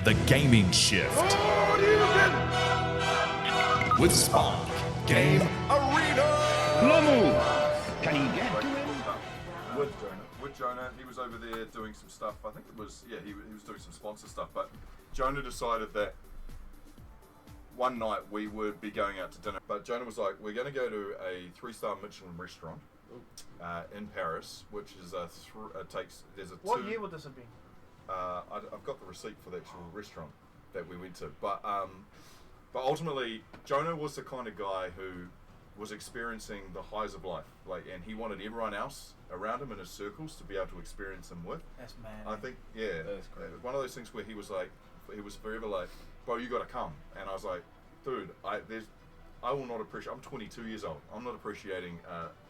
The Gaming Shift. With Spark Game Arena. Lomu! Can he get to him? With Jonah, he was over there doing some stuff. I think it was, he was doing some sponsor stuff. But Jonah decided that one night we would be going out to dinner. But Jonah was like, we're going to go to a 3-star Michelin restaurant in Paris, which is What year would this have been? I've got the receipt for the actual restaurant that we went to. But ultimately, Jonah was the kind of guy who was experiencing the highs of life, and he wanted everyone else around him in his circles to be able to experience them with. That's mad. I think, That's great. one of those things where he was forever like, bro, you got to come, and I was like, dude, I will not appreciate. I'm 22 years old. I'm not appreciating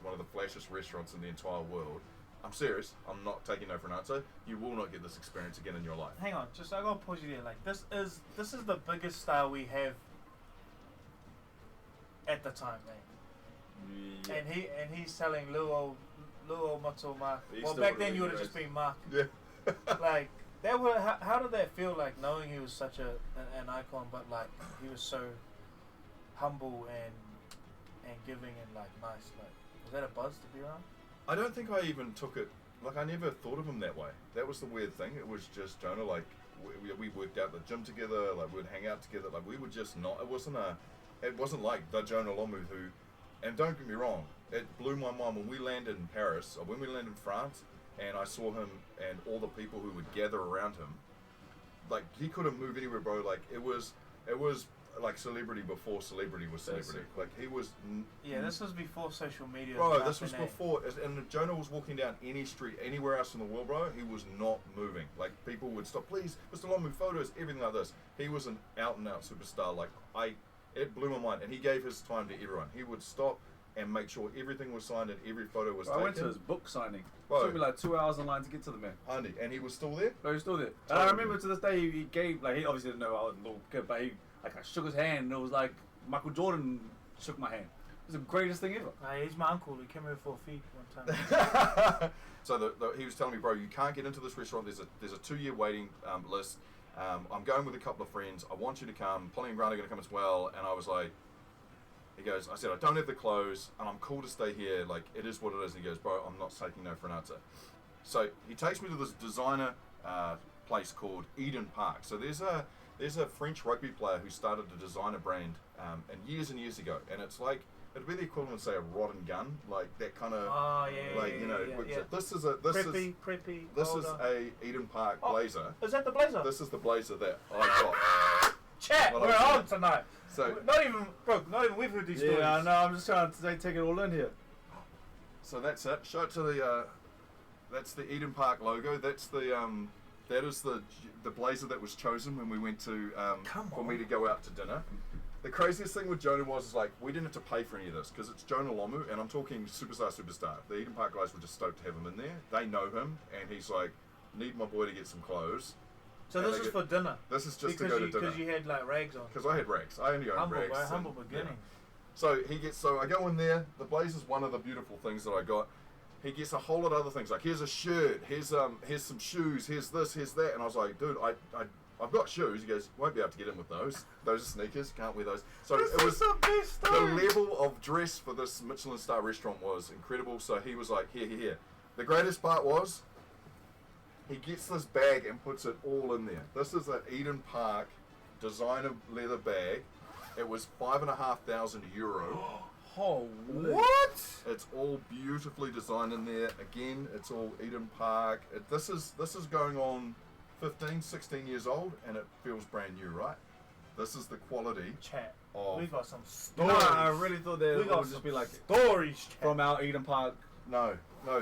one of the flashiest restaurants in the entire world. I'm serious. I'm not taking no for an answer. You will not get this experience again in your life. Hang on, I gotta pause you there. Like this is the biggest star we have at the time, man. Yeah. And he's selling little old Mato Mark. He Well, still back would've then you would been have just raised. been Mark. Yeah. Like that would. How did that feel? Like knowing he was such an icon, but like he was so humble and giving and like nice. Like was that a buzz to be around? I don't think I even took it. Like I never thought of him that way. That was the weird thing. It was just Jonah. Like we worked out the gym together. Like we'd hang out together. Like we would just not. It wasn't like the Jonah Lomu who. And don't get me wrong. It blew my mind when we landed in Paris or when we landed in France, and I saw him and all the people who would gather around him. Like he couldn't move anywhere, bro. Like it was like celebrity before celebrity was celebrity. Like he was. Yeah, this was before social media. Bro, this was before, and if Jonah was walking down any street anywhere else in the world, bro, he was not moving. Like people would stop, please, Mr. Lomu, photos, everything like this. He was an out and out superstar. Like it blew my mind, and he gave his time to everyone. He would stop and make sure everything was signed and every photo was taken. I went to his book signing. Bro. It took me like 2 hours in line to get to the man. Honey, and he was still there. No, he's still there. And I remember to this day he gave, like, he obviously didn't know I was a little kid, but he, like, I shook his hand and it was like Michael Jordan shook my hand. It was the greatest thing ever. He's my uncle. He came here for a feed one time. So he was telling me, bro, you can't get into this restaurant. There's a 2-year waiting list. I'm going with a couple of friends. I want you to come. Polly and Grant are going to come as well. And I was like, he goes, I said, I don't have the clothes, and I'm cool to stay here. Like, it is what it is. And he goes, bro, I'm not taking no for an answer. So he takes me to this designer place called Eden Park. So there's a French rugby player who started a designer brand and years ago. And it's like, it'd be the equivalent of, say, a rod and gun, like that kind of, This is a Eden Park blazer. Is that the blazer? This is the blazer that I got. Chat, Well, we're I'm on tonight. So not even we've heard these stories. Yeah, I know. I'm just trying to take it all in here. So that's it. Show it to the. That's the Eden Park logo. That's the. That is the blazer that was chosen when we went to. For me to go out to dinner. The craziest thing with Jonah was like we didn't have to pay for any of this because it's Jonah Lomu, and I'm talking superstar. The Eden Park guys were just stoked to have him in there. They know him, and he's like, need my boy to get some clothes. So this is for dinner. This is just to go to dinner. Because you had like rags on. Because I had rags. I only owned rags. Humble beginning. Yeah. So I go in there. The blazer's one of the beautiful things that I got. He gets a whole lot of other things. Like here's a shirt. Here's some shoes. Here's this. Here's that. And I was like, dude, I've got shoes. He goes, won't be able to get in with those. Those are sneakers. Can't wear those. So it was the level of dress for this Michelin star restaurant was incredible. So he was like, here. The greatest part was. He gets this bag and puts it all in there. This is an Eden Park designer leather bag. It was €5,500. Holy. What? It's all beautifully designed in there. Again, it's all Eden Park. This is going on 15, 16 years old, and it feels brand new, right? This is the quality. Chat. Of We got some stories. Nah, I really thought that We it got would just be like stories. Chat. from our Eden Park. No,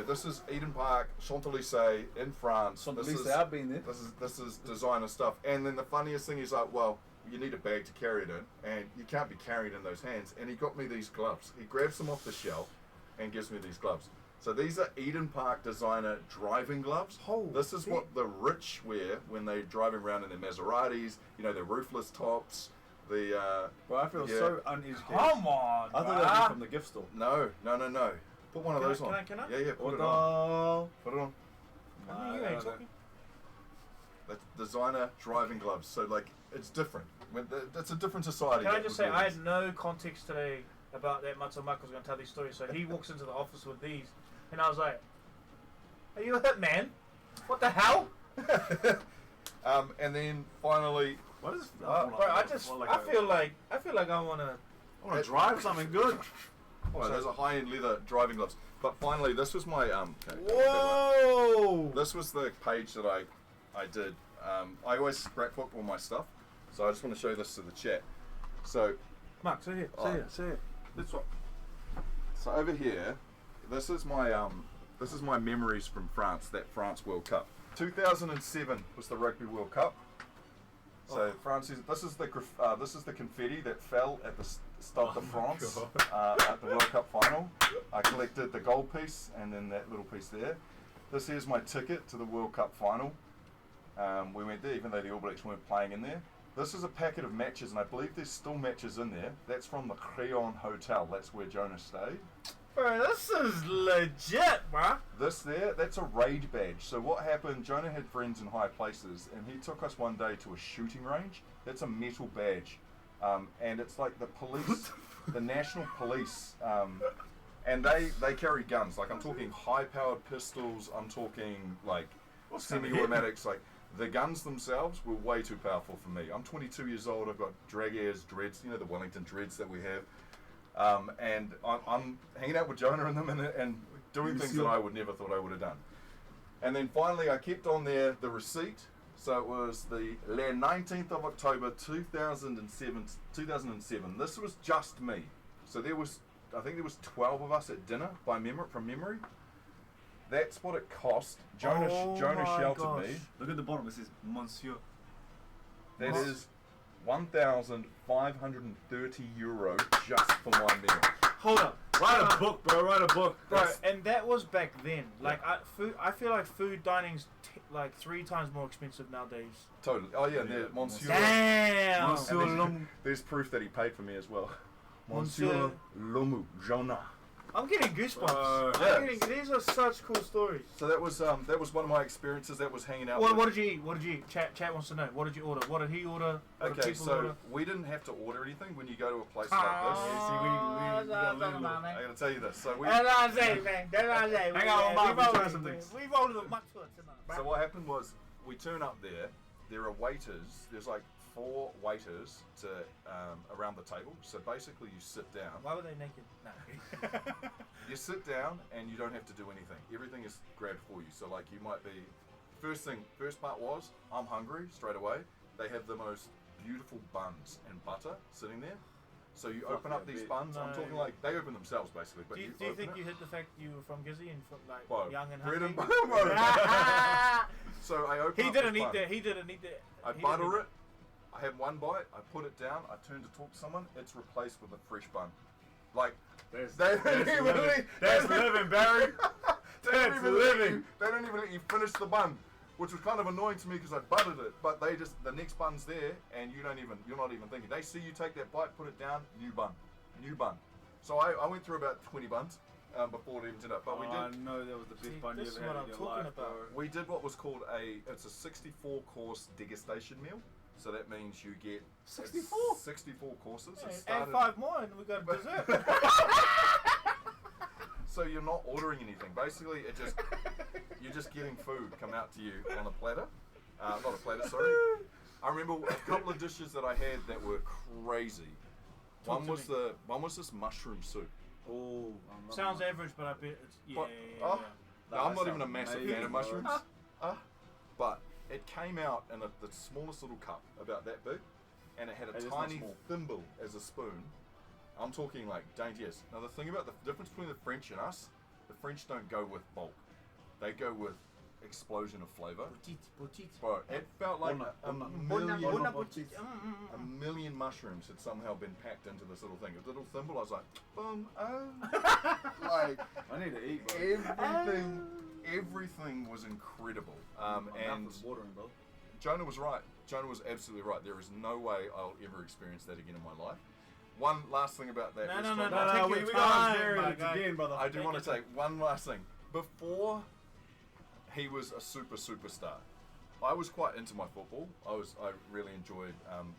this is Eden Park, Champs-Élysées in France. Champs-Élysées, I've been there. This is designer stuff. And then the funniest thing is like, well, you need a bag to carry it in, and you can't be carried in those hands. And he got me these gloves. He grabs them off the shelf and gives me these gloves. So these are Eden Park designer driving gloves. This is what the rich wear when they're driving around in their Maseratis, their roofless tops. Bro, I feel so uneducated. Come on, I thought that was from the gift store. No. Put one of those on. Can I? Yeah, put it on. Put it on. You ain't talking. That's designer driving gloves. So like, it's different. It's a different society. Can I that just was say, doing I this. had no context today about that Matzo Mark was going to tell these stories. So he walks into the office with these, and I was like, "Are you a hitman? What the hell?" And then finally, What is? Bro, I feel like I want to. I want to drive something good. oh, there's a high-end leather driving gloves. But finally, this was my okay, Whoa! This was the page that I did. I always scrapbook all my stuff, so I just want to show this to the chat. So, Mark, sit here. Oh. Sit here. this one. So over here, this is my memories from France. That France World Cup, 2007 was the Rugby World Cup. So France is this is the confetti that fell at the Stade de France at the World Cup final. I collected the gold piece and then that little piece there. This here's my ticket to the World Cup final. We went there even though the All Blacks weren't playing in there. This is a packet of matches and I believe there's still matches in there. That's from the Créon Hotel. That's where Jonah stayed. Bro, this is legit, bro. This there, that's a raid badge. So what happened, Jonah had friends in high places and he took us one day to a shooting range. That's a metal badge. And it's like the police, the national police, and they carry guns. Like I'm talking high-powered pistols, I'm talking like semi-automatics. Like the guns themselves were way too powerful for me. I'm 22 years old, I've got drag airs, dreads, you know, the Wellington dreads that we have. And I'm hanging out with Jonah in them and doing things that I would never thought I would have done. And then finally I kept on there the receipt. So it was the 19th of October 2007. This was just me. So I think there was 12 of us at dinner from memory. That's what it cost. Jonah sheltered me. Look at the bottom. It says Monsieur. That is €1,530 just for my meal. Hold up. Write a book, bro. Write a book. Bro, and that was back then. Like, I feel like food dining's like 3 times more expensive nowadays. Totally. Oh yeah, there, Monsieur. Damn! Monsieur And Lomu. there's proof that he paid for me as well. Monsieur Lomu Jonah. I'm getting goosebumps. Yeah. These are such cool stories. So that was one of my experiences. That was hanging out. What with- did you eat? What did you eat? Chat wants to know. What did you order? What did he order? What did Okay, people so order? we didn't have to order anything when you go to a place like this. I I'm gonna tell you this. So we. That's what I'm saying, man. That's what I'm saying. Hang on, Mark, we'll try some things. We've ordered much for it tonight. So what happened was we turn up there. There are waiters. There's like 4 waiters to around the table. So basically, you sit down. Why were they naked? No. You sit down and you don't have to do anything. Everything is grabbed for you. So like you might be. First part was I'm hungry straight away. They have the most beautiful buns and butter sitting there. So you open up these buns. I'm talking like they open themselves basically. But Do you open think it. you hit the fact you were from Gizzy and from like Well, young and bread hungry? and butter, bro. So I open. He up didn't this eat bun. that. He didn't eat that. I butter it. I have one bite. I put it down. I turn to talk to someone. It's replaced with a fresh bun. Like That's living, Barry. They don't even let you finish the bun, which was kind of annoying to me because I buttered it. But the next bun's there, and you're not even thinking. They see you take that bite, put it down, new bun. So I went through about 20 buns before it even turned up. But we I did. know that was the best bun you this ever is what had I'm in your talking life, about. bro. We did what was called it's a 64 course degustation meal. So that means you get 64? 64 courses. It And started- 5 more, and we got a dessert. So you're not ordering anything. Basically, you're just getting food come out to you on a platter. Not a platter, sorry. I remember a couple of dishes that I had that were crazy. One was this mushroom soup. Oh, Sounds average, but I bet it's But- yeah. oh, no, I'm not That even a sounds massive amazing, fan of bro. mushrooms. But it came out in the smallest little cup, about that big, and it had a It is not tiny small. thimble as a spoon. I'm talking like daintiest. Now the thing about the difference between the French and us, the French don't go with bulk. They go with explosion of flavour. Bro, it felt like a million mushrooms had somehow been packed into this little thing. A little thimble, I was like, boom, oh. Like, I need to eat, bro. everything was incredible. My mouth And was watering, bro. Jonah was right. Jonah was absolutely right. There is no way I'll ever experience that again in my life. One last thing about that. No, restaurant. no, No, take we your gotta time, experience my it guy. again, brother. I do Take want to your say one last thing. Before he was a superstar, I was quite into my football. I really enjoyed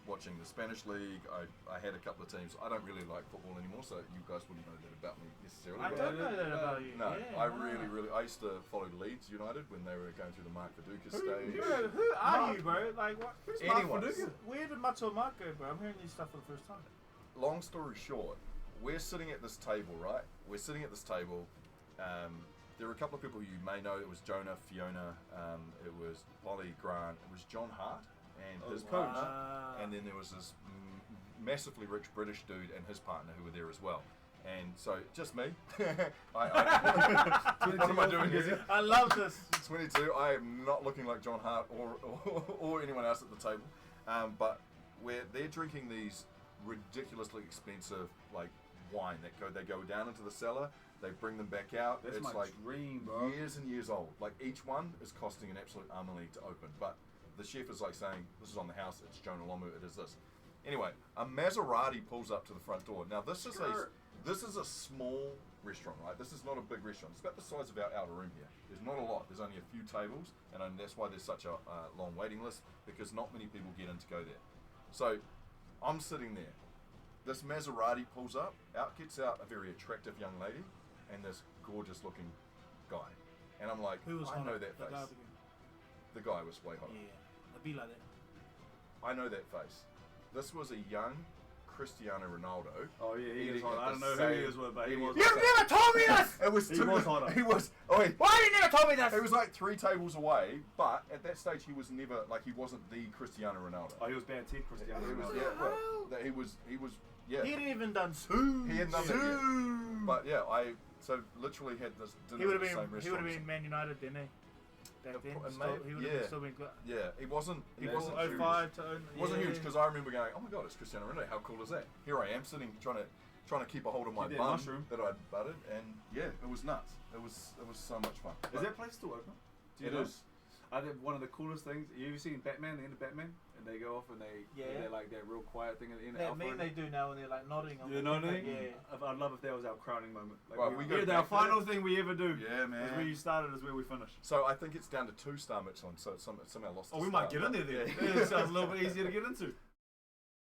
watching the Spanish league. I had a couple of teams. I don't really like football anymore, so you guys wouldn't know that about me necessarily. I don't know that about you. No, Yeah, I no. really, I used to follow Leeds United when they were going through the Marc Dives stage. Who are you, bro? Like, what? Who's Anyone. Marc Dives? Where did Mato Marc go, bro? I'm hearing this stuff for the first time. Long story short, we're sitting at this table, right? We're sitting at this table. There were a couple of people you may know. It was Jonah, Fiona, it was Polly, Grant, it was John Hart and his coach. And then there was this massively rich British dude and his partner who were there as well. And so, just me. What am I doing here? I love this. 22. I am not looking like John Hart or anyone else at the table. But they're drinking these ridiculously expensive, like, wine they go down into the cellar. They bring them back out. That's it's my like dream, bro. years and years old. Like each one is costing an absolute arm and leg to open. But the chef is like saying, "This is on the house. It's Jonah Lomu. It is this." Anyway, a Maserati pulls up to the front door. Now this is a small restaurant, right? This is not a big restaurant. It's about the size of our outer room here. There's not a lot. There's only a few tables, and that's why there's such a long waiting list because not many people get in to go there. So I'm sitting there. This Maserati pulls up. Out gets out a very attractive young lady and this gorgeous looking guy. And I'm like, Who was I hotter? know that The guy face. with The guy was way hotter. Yeah, it'd be like that. I know that face. This was a young Cristiano Ronaldo. Oh yeah, he is eating hot. at I don't the know who same- he is with, but he was. You never told me this! It was He two, was hotter. He was. Oh wait. Why you never told me this? It was like 3 tables away, but at that stage he was never like he wasn't the Cristiano Ronaldo. Oh, he was bad teeth, Cristiano. He was, Ronaldo. yeah, well, that he was, yeah. He hadn't even done Sue. He hadn't done that yet. But yeah, I literally had this dinner He would at the have same been. restaurant. He would have been Man United, didn't he? Back then, And still, he would have yeah. still been. Yeah, he wasn't. He Yeah, wasn't. so huge. 05 to 0. He wasn't yeah. huge because I remember going, "Oh my god, it's Cristiano Ronaldo! How cool is that?" Here I am sitting trying to keep a hold of my Keep that bum mushroom. that I'd buttered, and yeah, it was nuts. It was so much fun. Is that place still open? Do you It know? is. I think one of the coolest things. You ever seen Batman? The end of Batman, and they go off and they're like that real quiet thing at the end. That of meme Alpha. they do now when they're like nodding. You know what I mean? Yeah. I'd love if that was our crowning moment. Like Right, we go our back to final that. thing we ever do. Yeah, Is man. where you started, is where we finish. So I think it's down to 2-star Michelin. So it's somehow lost. Oh, a we star, might get in there then. Yeah. It sounds a little bit easier to get into.